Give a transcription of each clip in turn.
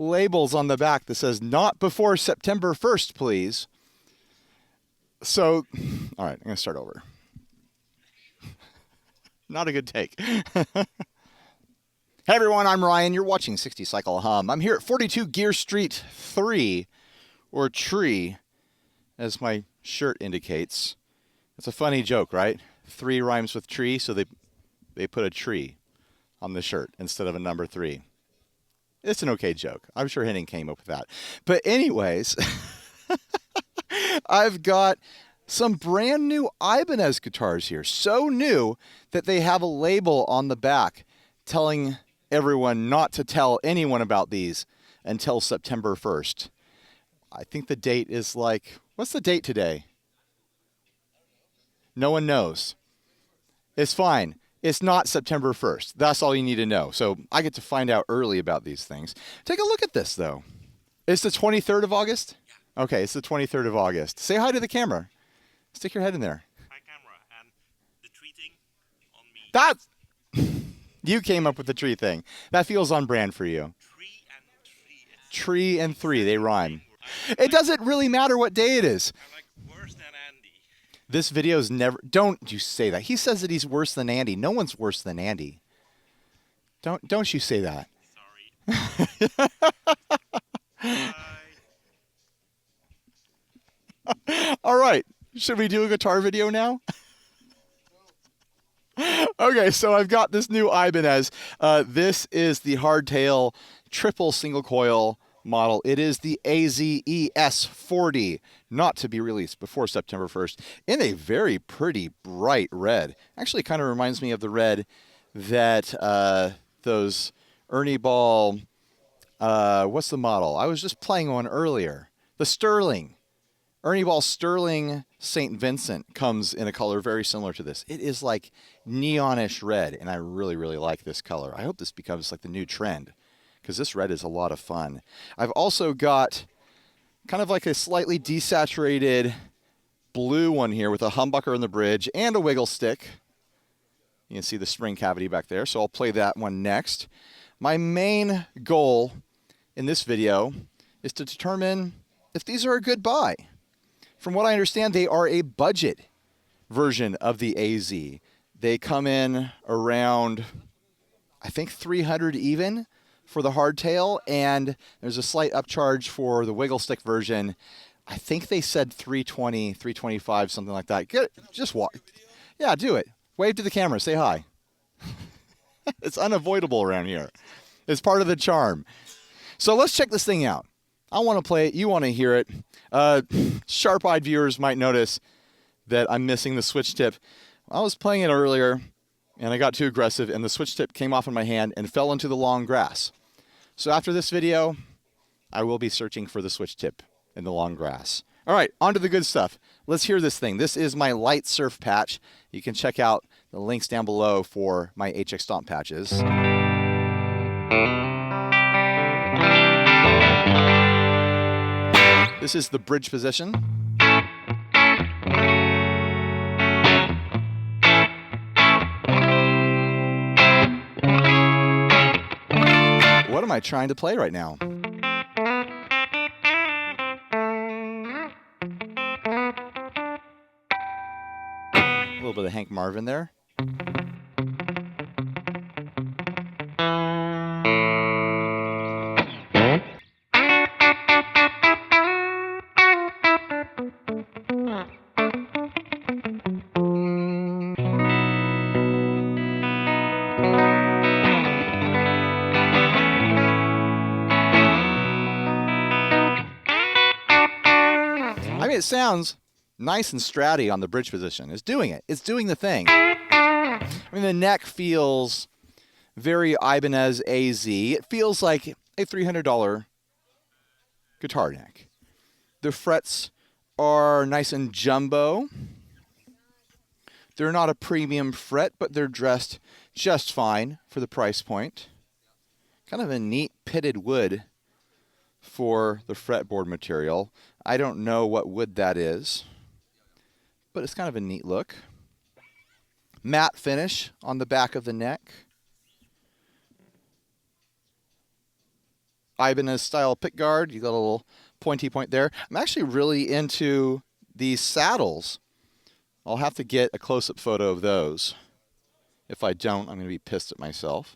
labels on the back that says not before September 1st, please. So, all right, I'm going to start over. Not a good take. Hey everyone, I'm Ryan. You're watching 60 Cycle Hum. I'm here at 42 Gear Street 3, or Tree, as my shirt indicates. It's a funny joke, right? 3 rhymes with tree, so they put a tree on the shirt instead of a number 3. It's an okay joke. I'm sure Henning came up with that. But anyways, I've got some brand new Ibanez guitars here. So new that they have a label on the back telling everyone not to tell anyone about these until September 1st. I think the date is like, what's the date today? No one knows. It's fine. It's not September 1st. That's all you need to know. So I get to find out early about these things. Take a look at this, though. It's the 23rd of August? Yeah. Okay, it's the 23rd of August. Say hi to the camera. Stick your head in there. Hi, camera. And the tree thing on me. That's... You came up with the tree thing. That feels on brand for you. Tree and three, they rhyme. It doesn't really matter what day it is. I like worse than Andy. This video's never... Don't you say that. He says that he's worse than Andy. No one's worse than Andy. Don't you say that. Sorry. All right. Should we do a guitar video now? Okay, so I've got this new Ibanez. This is the hardtail triple single coil model. It is the AZES40, not to be released before September 1st, in a very pretty bright red. Actually, kind of reminds me of the red that those Ernie Ball, what's the model? I was just playing one earlier. The Sterling. Ernie Ball Sterling St. Vincent comes in a color very similar to this. It is like neonish red, and I really, really like this color. I hope this becomes like the new trend, because this red is a lot of fun. I've also got kind of like a slightly desaturated blue one here with a humbucker in the bridge and a wiggle stick. You can see the spring cavity back there, so I'll play that one next. My main goal in this video is to determine if these are a good buy. From what I understand, they are a budget version of the AZ. They come in around, I think, $300 even for the hardtail, and there's a slight upcharge for the wiggle stick version. I think they said $320, $325, something like that. Just walk. Yeah, do it. Wave to the camera. Say hi. It's unavoidable around here. It's part of the charm. So let's check this thing out. I want to play it. You want to hear it. Sharp-eyed viewers might notice that I'm missing the switch tip. I was playing it earlier, and I got too aggressive, and the switch tip came off in my hand and fell into the long grass. So after this video, I will be searching for the switch tip in the long grass. All right, on to the good stuff. Let's hear this thing. This is my light surf patch. You can check out the links down below for my HX Stomp patches. This is the bridge position. What am I trying to play right now? A little bit of Hank Marvin there. I mean, it sounds nice and stratty on the bridge position. It's doing it. It's doing the thing. I mean, the neck feels very Ibanez AZ. It feels like a $300 guitar neck. The frets are nice and jumbo. They're not a premium fret, but they're dressed just fine for the price point. Kind of a neat pitted wood for the fretboard material. I don't know what wood that is, but it's kind of a neat look. Matte finish on the back of the neck. Ibanez style pick guard. You got a little pointy point there. I'm actually really into these saddles. I'll have to get a close-up photo of those. If I don't, I'm going to be pissed at myself.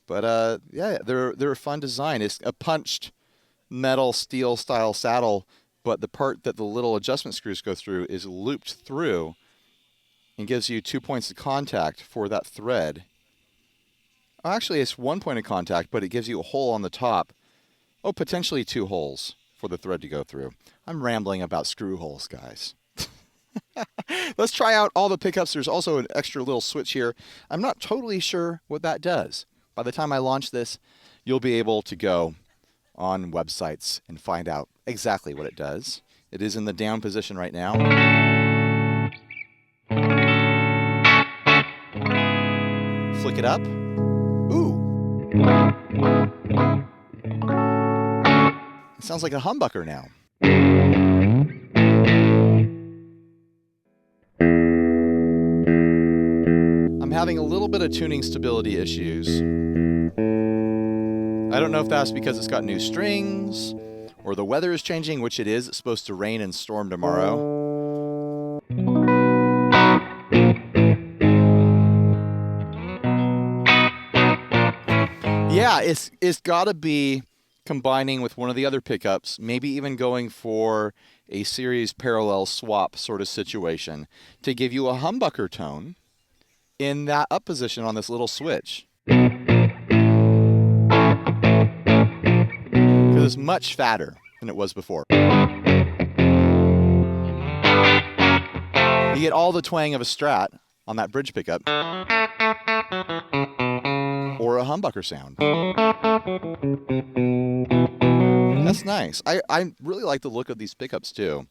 But yeah, they're a fun design. It's a punched metal steel style saddle, but the part that the little adjustment screws go through is looped through and gives you 2 points of contact for that thread. Actually, it's 1 point of contact, but it gives you a hole on the top. Oh, potentially 2 holes for the thread to go through. I'm rambling about screw holes, guys. Let's try out all the pickups. There's also an extra little switch here. I'm not totally sure what that does. By the time I launch this, you'll be able to go on websites and find out exactly what it does. It is in the down position right now. Flick it up. Ooh. It sounds like a humbucker now. I'm having a little bit of tuning stability issues. I don't know if that's because it's got new strings or the weather is changing, which it is. It's supposed to rain and storm tomorrow. Yeah, it's got to be combining with one of the other pickups, maybe even going for a series parallel swap sort of situation to give you a humbucker tone in that up position on this little switch. Because it's much fatter than it was before. You get all the twang of a Strat on that bridge pickup or a humbucker sound. That's nice. I really like the look of these pickups too.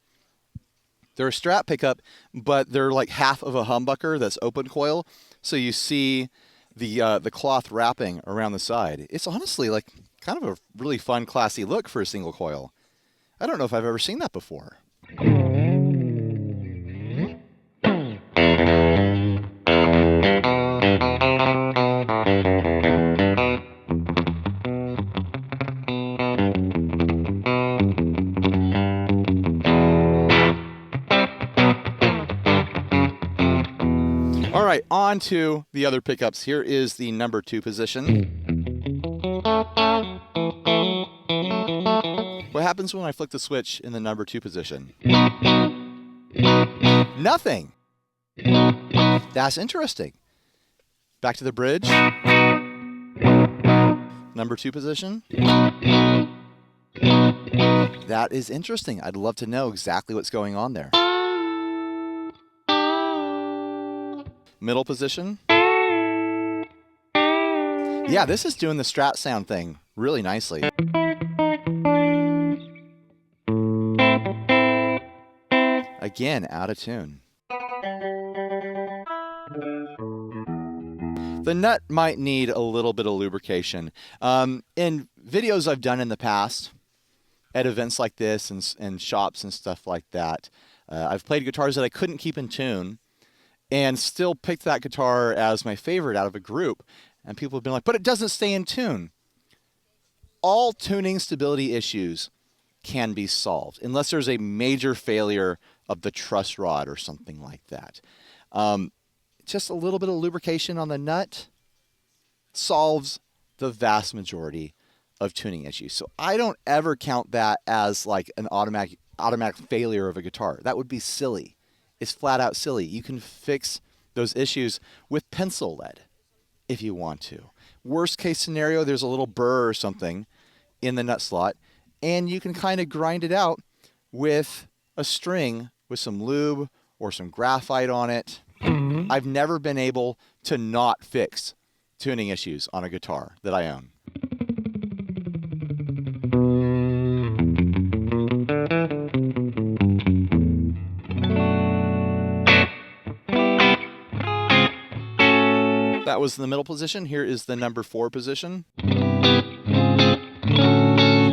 They're a Strat pickup, but they're like half of a humbucker that's open coil. So you see the cloth wrapping around the side. It's honestly like kind of a really fun, classy look for a single coil. I don't know if I've ever seen that before. All right, on to the other pickups. Here is the number 2 position. What happens when I flick the switch in the number 2 position? Nothing. That's interesting. Back to the bridge. Number 2 position. That is interesting. I'd love to know exactly what's going on there. Middle position. Yeah, this is doing the Strat sound thing really nicely. Again, out of tune. The nut might need a little bit of lubrication. In videos I've done in the past, at events like this and shops and stuff like that, I've played guitars that I couldn't keep in tune and still picked that guitar as my favorite out of a group. And people have been like, but it doesn't stay in tune. All tuning stability issues can be solved unless there's a major failure of the truss rod or something like that. Just a little bit of lubrication on the nut solves the vast majority of tuning issues. So I don't ever count that as like an automatic failure of a guitar. That would be silly. It's flat out silly. You can fix those issues with pencil lead if you want to. Worst case scenario, there's a little burr or something in the nut slot, and you can kind of grind it out with a string with some lube or some graphite on it. I've never been able to not fix tuning issues on a guitar that I own. That was the middle position. Here is the number 4 position.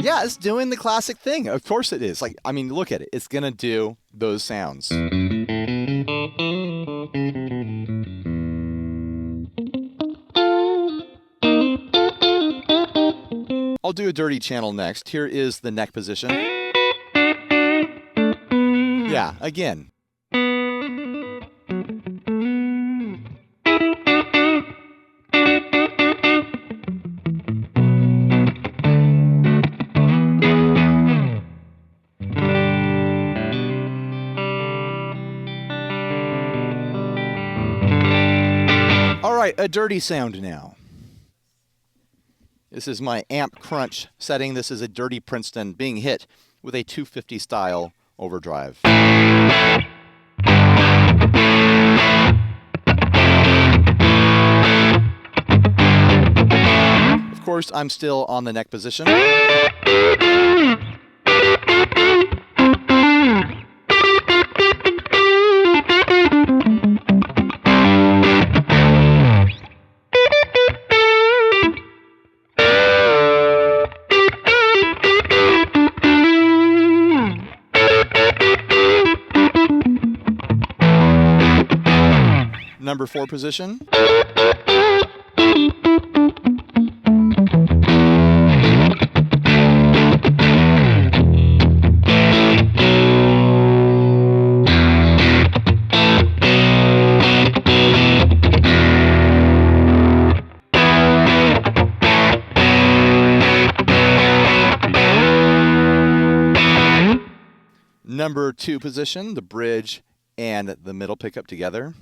Yeah, it's doing the classic thing. Of course it is. Like, I mean, look at it. It's going to do those sounds. I'll do a dirty channel next. Here is the neck position. Yeah, again. All right, a dirty sound now. This is my amp crunch setting. This is a dirty Princeton being hit with a 250 style overdrive. Of course, I'm still on the neck position. Number 4 position. Number 2 position, the bridge and the middle pickup together.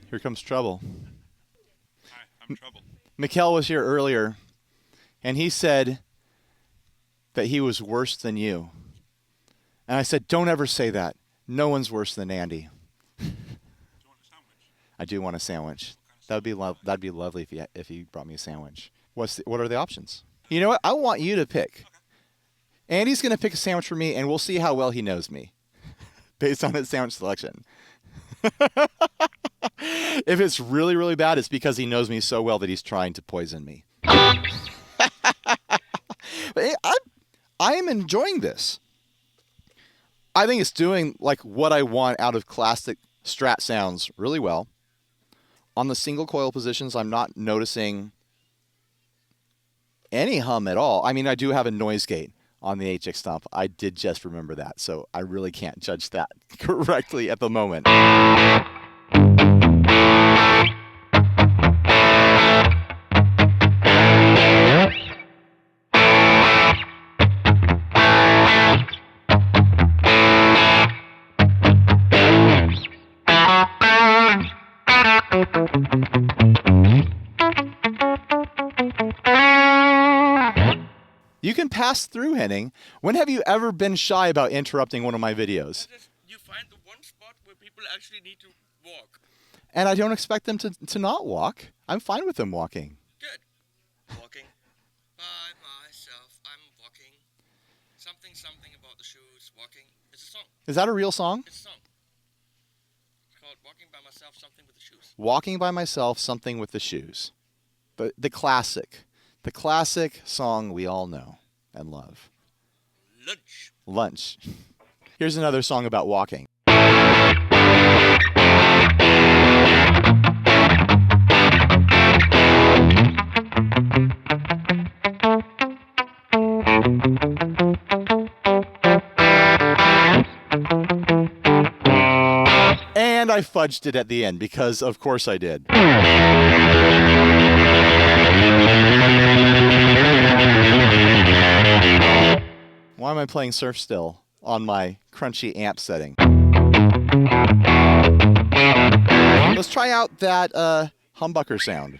Here comes trouble. Hi, I'm Trouble. Mikkel was here earlier, and he said that he was worse than you. And I said, don't ever say that. No one's worse than Andy. Do you want a sandwich? I do want a sandwich. That'd be lovely if you brought me a sandwich. What are the options? You know what? I want you to pick. Okay. Andy's going to pick a sandwich for me, and we'll see how well he knows me based on his sandwich selection. If it's really, really bad, it's because he knows me so well that he's trying to poison me. But I am enjoying this. I think it's doing like what I want out of classic Strat sounds really well. On the single coil positions, I'm not noticing any hum at all. I mean, I do have a noise gate on the HX stomp. I did just remember that, so I really can't judge that correctly at the moment. You can pass through, Henning. When have you ever been shy about interrupting one of my videos? You find the one spot where people actually need to walk. And I don't expect them to not walk. I'm fine with them walking. Good. Walking by myself. I'm walking. Something about the shoes. Walking. It's a song. Is that a real song? It's a song. It's called Walking by Myself, Something with the Shoes. Walking by myself, something with the shoes. The classic song we all know and love. Lunch. Lunch. Here's another song about walking. And I fudged it at the end because of course I did. Why am I playing Surf Still on my crunchy amp setting? Let's try out that humbucker sound.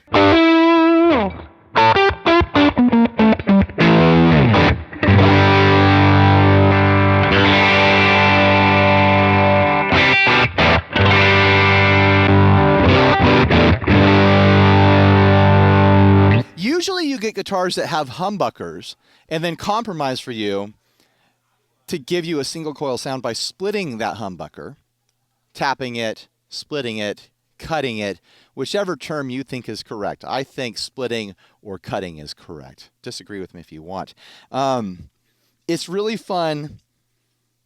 Usually you get guitars that have humbuckers and then compromise for you to give you a single coil sound by splitting that humbucker, tapping it, splitting it, cutting it, whichever term you think is correct. I think splitting or cutting is correct. Disagree with me if you want. It's really fun,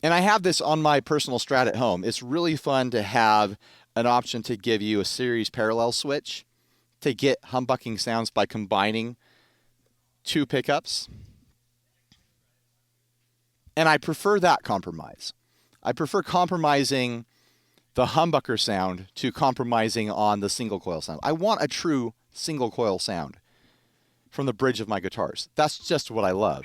and I have this on my personal Strat at home. It's really fun to have an option to give you a series parallel switch to get humbucking sounds by combining two pickups. And I prefer that compromise. I prefer compromising the humbucker sound to compromising on the single coil sound. I want a true single coil sound from the bridge of my guitars. That's just what I love.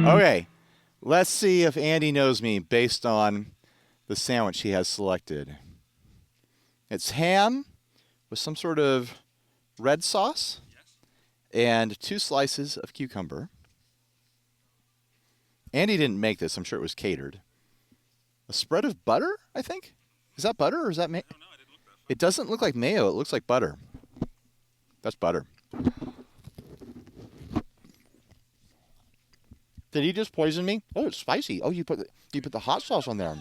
Okay, let's see if Andy knows me based on the sandwich he has selected. It's ham with some sort of red sauce and 2 slices of cucumber. Andy didn't make this. I'm sure it was catered. A spread of butter, I think? Is that butter or is that mayo? No, it didn't look that far. It doesn't look like mayo. It looks like butter. That's butter. Did he just poison me? Oh, it's spicy. Oh, you put the hot sauce on there. Oh, I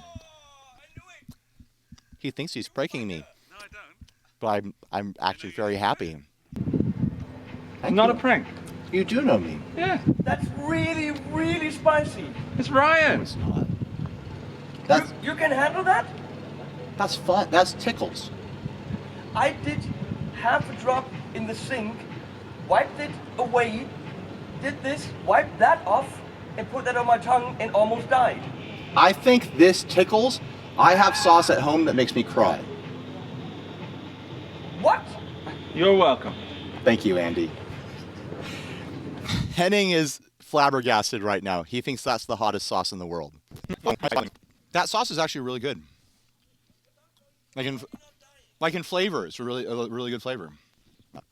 knew it. He thinks he's pranking me, No, I don't. but I'm actually very happy. Not a prank. You do know me. Yeah, That's really, really spicy. it's Ryan. It's not. That's You can handle that? fun. That's tickles. I did half a drop in the sink, wiped it away, did this, wiped that off, and put that on my tongue and almost died. I think this tickles. I have sauce at home that makes me cry. What? You're welcome. Thank you, Andy. Henning is flabbergasted right now. He thinks that's the hottest sauce in the world. That sauce is actually really good. Like in flavor, it's a really good flavor.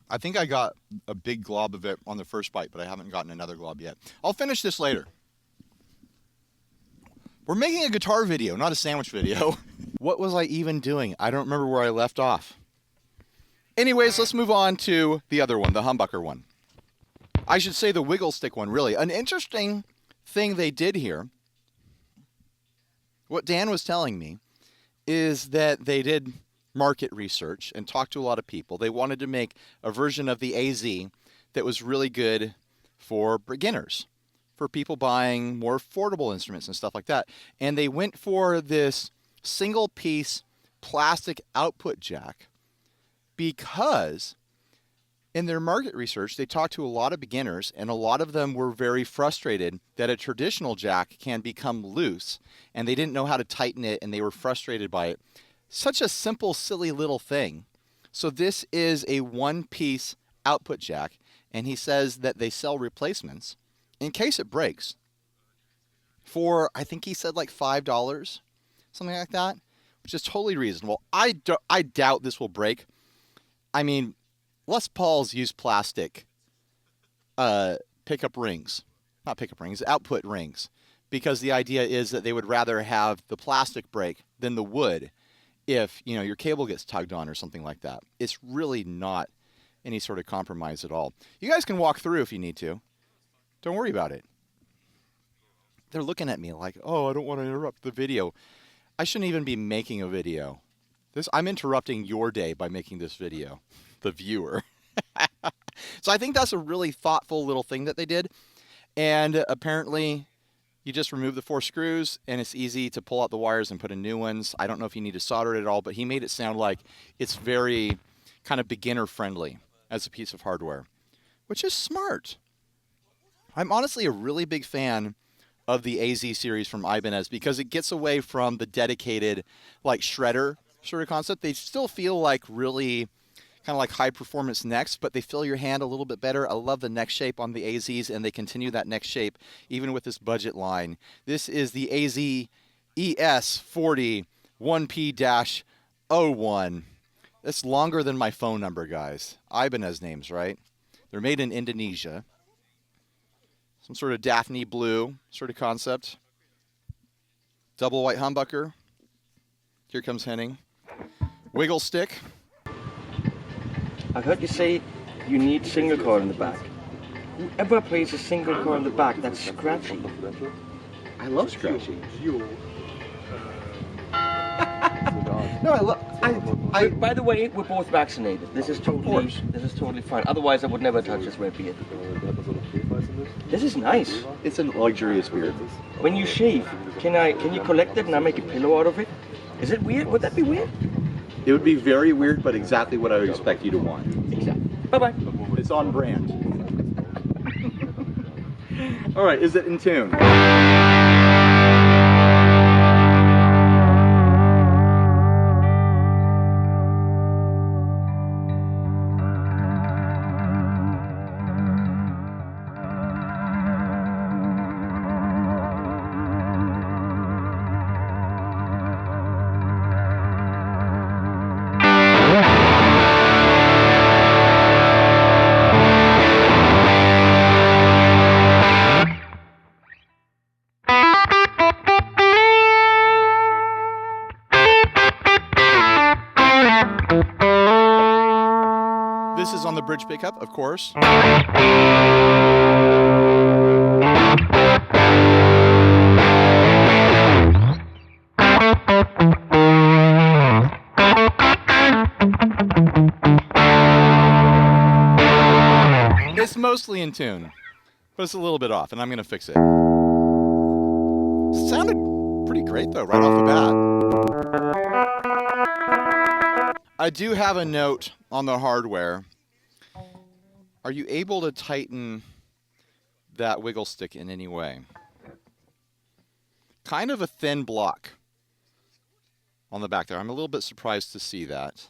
I think I got a big glob of it on the first bite, but I haven't gotten another glob yet. I'll finish this later. We're making a guitar video, not a sandwich video. What was I even doing? I don't remember where I left off. Anyways, let's move on to the other one, the humbucker one. I should say the wiggle stick one, really. An interesting thing they did here, what Dan was telling me, is that they did market research and talked to a lot of people. They wanted to make a version of the AZ that was really good for beginners, for people buying more affordable instruments and stuff like that. And they went for this single-piece plastic output jack because in their market research, they talked to a lot of beginners, and a lot of them were very frustrated that a traditional jack can become loose, and they didn't know how to tighten it, and they were frustrated by it. Such a simple, silly little thing. So this is a one-piece output jack, and he says that they sell replacements in case it breaks for, I think he said like $5, something like that, which is totally reasonable. I doubt this will break. I mean, Les Pauls use plastic pickup rings, not pickup rings, output rings, because the idea is that they would rather have the plastic break than the wood if, you know, your cable gets tugged on or something like that. It's really not any sort of compromise at all. You guys can walk through if you need to. Don't worry about it. They're looking at me like, oh, I don't want to interrupt the video. I shouldn't even be making a video. I'm interrupting your day by making this video, the viewer. So I think that's a really thoughtful little thing that they did. And apparently you just remove the 4 screws and it's easy to pull out the wires and put in new ones. I don't know if you need to solder it at all, but he made it sound like it's very kind of beginner friendly as a piece of hardware, which is smart. I'm honestly a really big fan of the AZ series from Ibanez because it gets away from the dedicated like shredder sort of concept. They still feel like really kind of like high performance necks, but they fill your hand a little bit better. I love the neck shape on the AZs, and they continue that neck shape even with this budget line. This is the AZES31P-1. It's longer than my phone number, guys. Ibanez names, right? They're made in Indonesia. Some sort of Daphne blue sort of concept. Double white humbucker. Here comes Henning. Wiggle stick. I heard you say you need single coil in the back. Whoever plays a single coil in the back, that's scratchy. I love scratchy. No, By the way, we're both vaccinated. This is totally fine. Otherwise, I would never touch this red beard. This is nice. It's a luxurious beard. When you shave, can you collect it and I make a pillow out of it? Is it weird? Would that be weird? It would be very weird, but exactly what I would expect you to want. Exactly. Bye-bye. It's on brand. All right, is it in tune? This is on the bridge pickup, of course. It's mostly in tune, but it's a little bit off, and I'm going to fix it. Sounded pretty great, though, right off the bat. I do have a note on the hardware. Are you able to tighten that wiggle stick in any way? Kind of a thin block on the back there. I'm a little bit surprised to see that.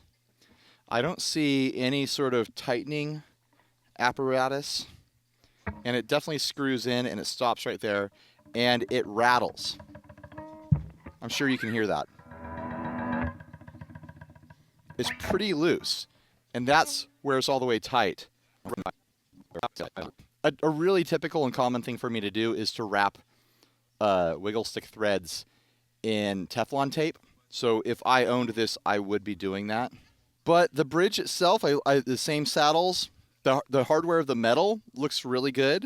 I don't see any sort of tightening apparatus, and it definitely screws in and it stops right there, and it rattles. I'm sure you can hear that. It's pretty loose, and that's where it's all the way tight. A really typical and common thing for me to do is to wrap wiggle stick threads in Teflon tape. So if I owned this, I would be doing that. But the bridge itself, the same saddles, the hardware of the metal looks really good.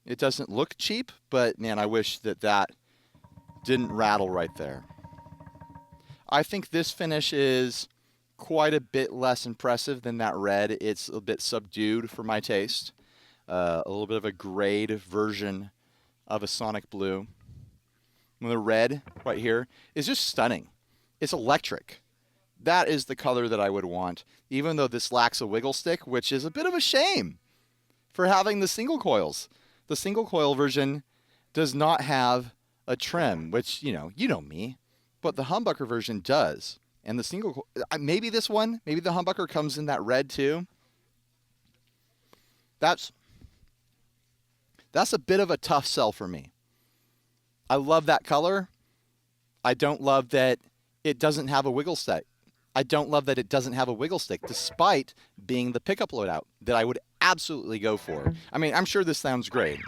It doesn't look cheap, but man, I wish that didn't rattle right there. I think this finish is quite a bit less impressive than that red. It's a bit subdued for my taste. A little bit of a grayed version of a Sonic Blue. And the red right here is just stunning. It's electric. That is the color that I would want, even though this lacks a wiggle stick, which is a bit of a shame for having the single coils. The single coil version does not have a trim, which, you know me, but the humbucker version does. And the single, maybe this one, maybe the humbucker comes in that red too. That's a bit of a tough sell for me. I love that color. I don't love that it doesn't have a wiggle stick. I don't love that it doesn't have a wiggle stick, despite being the pickup loadout that I would absolutely go for. I mean, I'm sure this sounds great.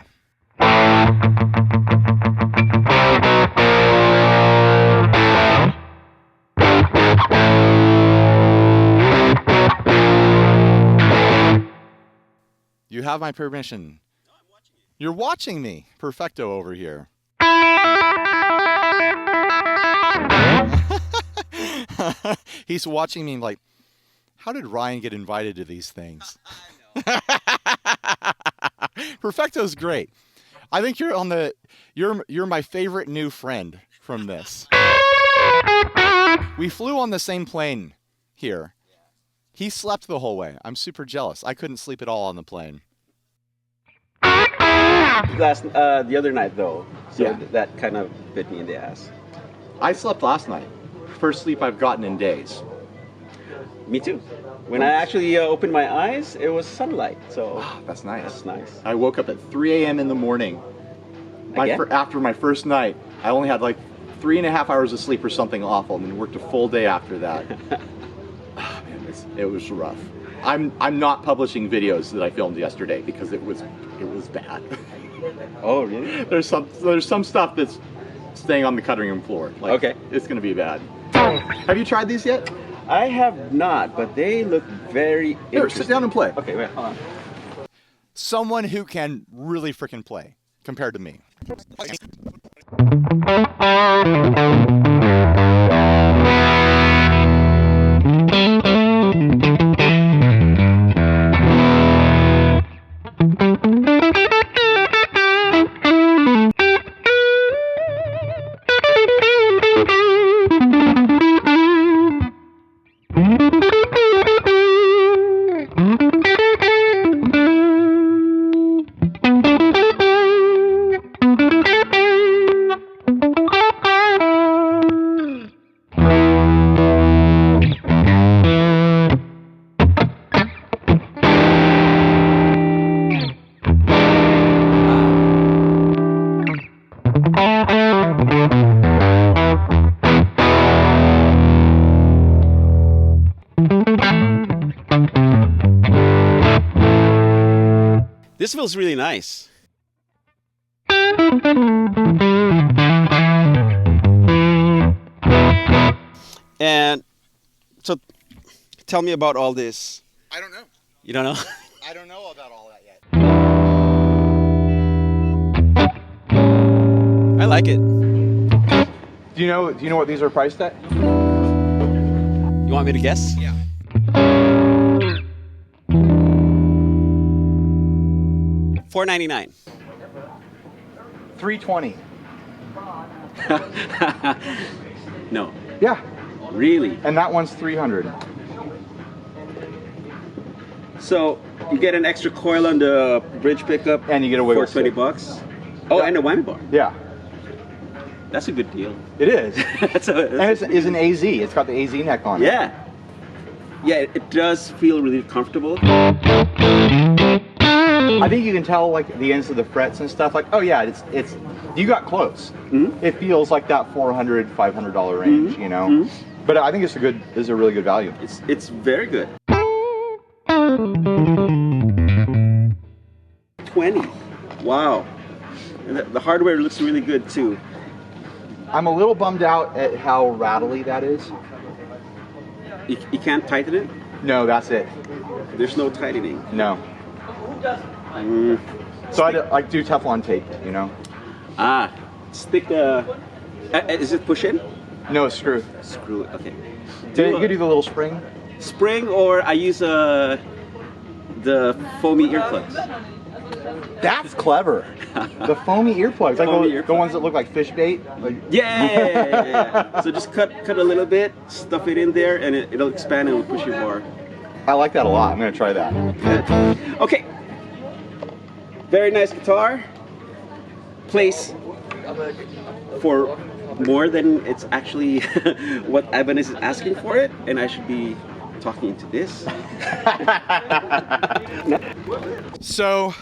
You have my permission. No, I'm watching you. You're watching me. Perfecto over here. He's watching me like, how did Ryan get invited to these things? I know. Perfecto's great. I think you're my favorite new friend from this. We flew on the same plane here. He slept the whole way. I'm super jealous. I couldn't sleep at all on the plane. The other night though, so Yeah. that kind of bit me in the ass. I slept last night. First sleep I've gotten in days. Me too. When I actually opened my eyes, it was sunlight. So That's nice. that's nice. I woke up at 3 a.m. in the morning. Again? After my first night, I only had like 3.5 hours of sleep or something awful, and then worked a full day after that. Man, it was rough. I'm not publishing videos that I filmed yesterday because it was bad. Oh, really? There's some stuff that's staying on the cutting room floor. Like, Okay. It's gonna be bad. Have you tried these yet? I have not, but they look very Here, interesting. sit down and play. Okay, wait, hold on. Someone who can really freaking play compared to me. This feels really nice. And so, tell me about all this. I don't know. You don't know? I don't know about all that yet. I like it. Do you know what these are priced at? You want me to guess? Yeah. $4.99. $320. No. Yeah. Really? And that one's $300. So you get an extra coil on the bridge pickup, And you get a wiggle for 20 stick. bucks. Oh, Yeah. and a whammy bar. Yeah. That's a good deal. It is. That's And it's an AZ. It's got the AZ neck on it. Yeah. Yeah, it does feel really comfortable. I think you can tell like the ends of the frets and stuff. Like, oh yeah, it's you got close. Mhm. It feels like that $400, $500 range, Mhm. you know. Mhm. But I think it's a really good value. It's very good. 20. Wow. And the hardware looks really good too. I'm a little bummed out at how rattly that is. You can't tighten it? No, that's it. There's no tightening. No. Mm. So I do Teflon tape, you know. Ah, stick is it push in? No, screw. Screw it, okay. You could do the little spring. Spring, or I use the foamy earplugs. That's clever. The foamy earplugs, like Foamy the earplugs. ones that look like fish bait. Like, Yeah. So just cut a little bit, stuff it in there, and it'll expand and it'll push your bar. I like that a lot. I'm gonna try that. Good. Okay. Very nice guitar. Plays for more than it's actually what Ibanez is asking for it, and I should be talking into this. So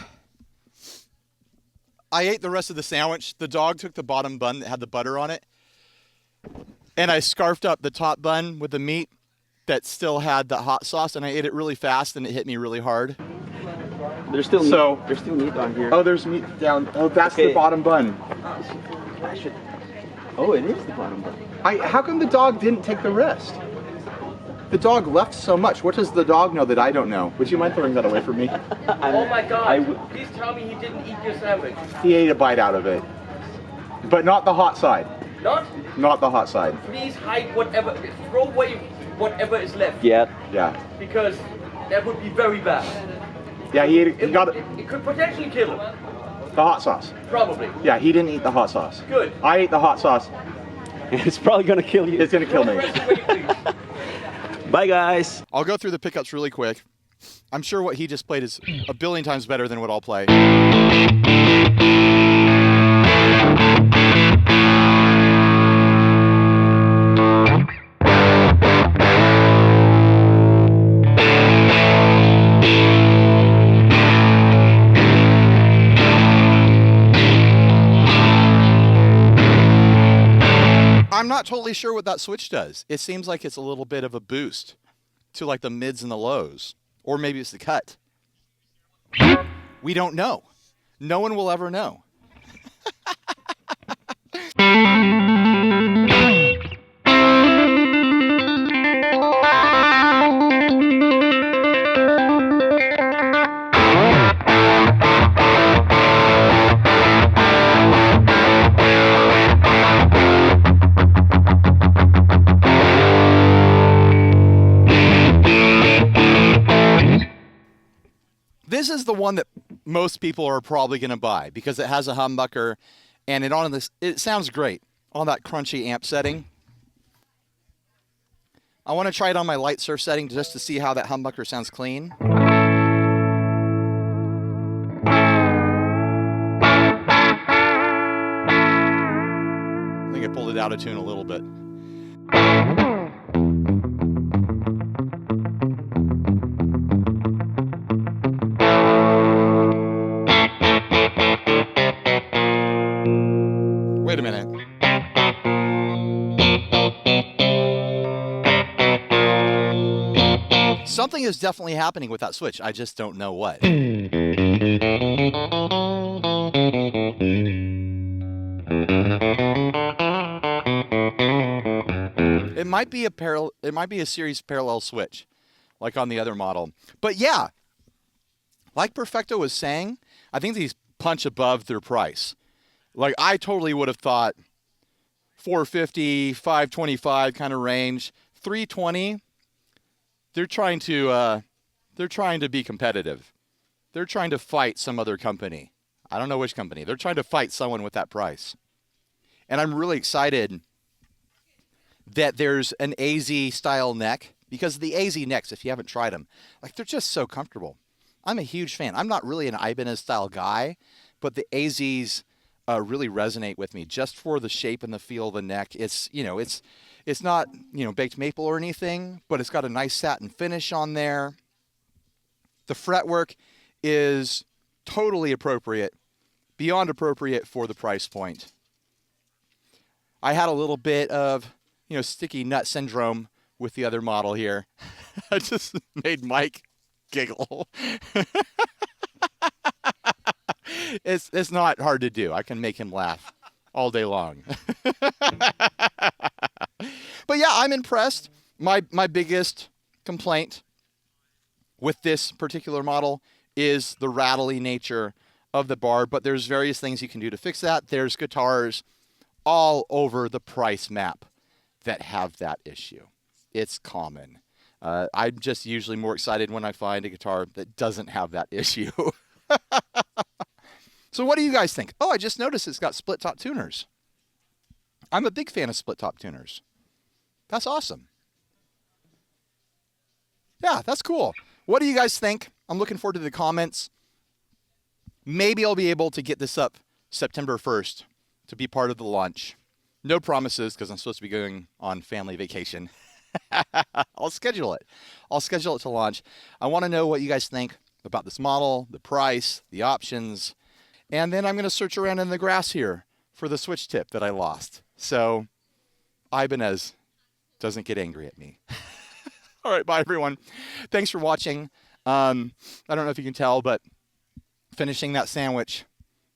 I ate the rest of the sandwich. The dog took the bottom bun that had the butter on it, and I scarfed up the top bun with the meat that still had the hot sauce, and I ate it really fast, and it hit me really hard. There's still So- there's still meat on here. Oh, there's meat down. Oh, that's Okay. the bottom bun. I should. Oh, it is the bottom bun. How come the dog didn't take the rest? The dog left so much. What does the dog know that I don't know? Would you mind throwing that away from me? Oh my God! Please tell me he didn't eat your sandwich. He ate a bite out of it, but not the hot side. Not? Not the hot side. Please hide whatever. Throw away whatever is left. Yeah. Yeah. Because that would be very bad. Yeah, he ate it. He got it. It could potentially kill him. The hot sauce. Probably. Yeah, he didn't eat the hot sauce. Good. I ate the hot sauce. It's probably gonna kill you. It's gonna kill me. Rest away, please. Bye, guys. I'll go through the pickups really quick. I'm sure what he just played is a billion times better than what I'll play. I'm not totally sure what that switch does. It seems like it's a little bit of a boost to like the mids and the lows. Or maybe it's the cut. We don't know. No one will ever know. This is the one that most people are probably going to buy because it has a humbucker and it sounds great on that crunchy amp setting. I want to try it on my light surf setting just to see how that humbucker sounds clean. I think I pulled it out of tune a little bit. Wait a minute. Something is definitely happening with that switch. I just don't know what. It might be a series parallel switch, like on the other model. But yeah, like Perfecto was saying, I think these punch above their price. Like I totally would have thought $450, $525 kind of range. $320. They're trying to be competitive. They're trying to fight some other company. I don't know which company. They're trying to fight someone with that price. And I'm really excited that there's an AZ style neck, because the AZ necks, if you haven't tried them, like they're just so comfortable. I'm a huge fan. I'm not really an Ibanez style guy, but the AZs really resonate with me just for the shape and the feel of the neck. It's not, baked maple or anything, but it's got a nice satin finish on there. The fretwork is totally appropriate, beyond appropriate for the price point. I had a little bit of, sticky nut syndrome with the other model here. I just made Mike giggle. It's not hard to do. I can make him laugh all day long. But yeah, I'm impressed. My biggest complaint with this particular model is the rattly nature of the bar, but there's various things you can do to fix that. There's guitars all over the price map that have that issue. It's common. I'm just usually more excited when I find a guitar that doesn't have that issue. So what do you guys think? Oh, I just noticed it's got split top tuners. I'm a big fan of split top tuners. That's awesome. Yeah, that's cool. What do you guys think? I'm looking forward to the comments. Maybe I'll be able to get this up September 1st to be part of the launch. No promises because I'm supposed to be going on family vacation. I'll schedule it. I'll schedule it to launch. I want to know what you guys think about this model, the price, the options. And then I'm going to search around in the grass here for the switch tip that I lost. So Ibanez doesn't get angry at me. All right, bye everyone. Thanks for watching. I don't know if you can tell, but finishing that sandwich,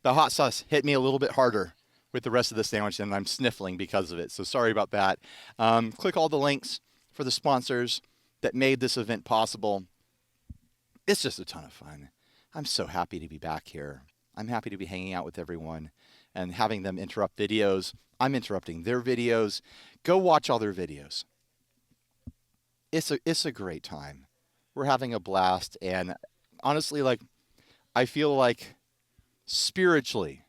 the hot sauce hit me a little bit harder with the rest of the sandwich, and I'm sniffling because of it. So sorry about that. Click all the links for the sponsors that made this event possible. It's just a ton of fun. I'm so happy to be back here. I'm happy to be hanging out with everyone and having them interrupt videos. I'm interrupting their videos. Go watch all their videos. It's a great time. We're having a blast, and honestly, I feel like spiritually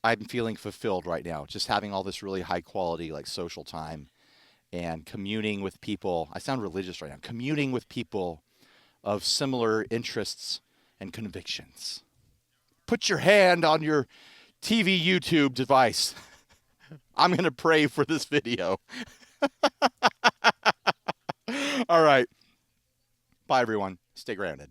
I'm feeling fulfilled right now, just having all this really high quality social time and communing with people. I sound religious right now. Communing with people of similar interests and convictions. Put your hand on your TV YouTube device. I'm going to pray for this video. All right. Bye, everyone. Stay grounded.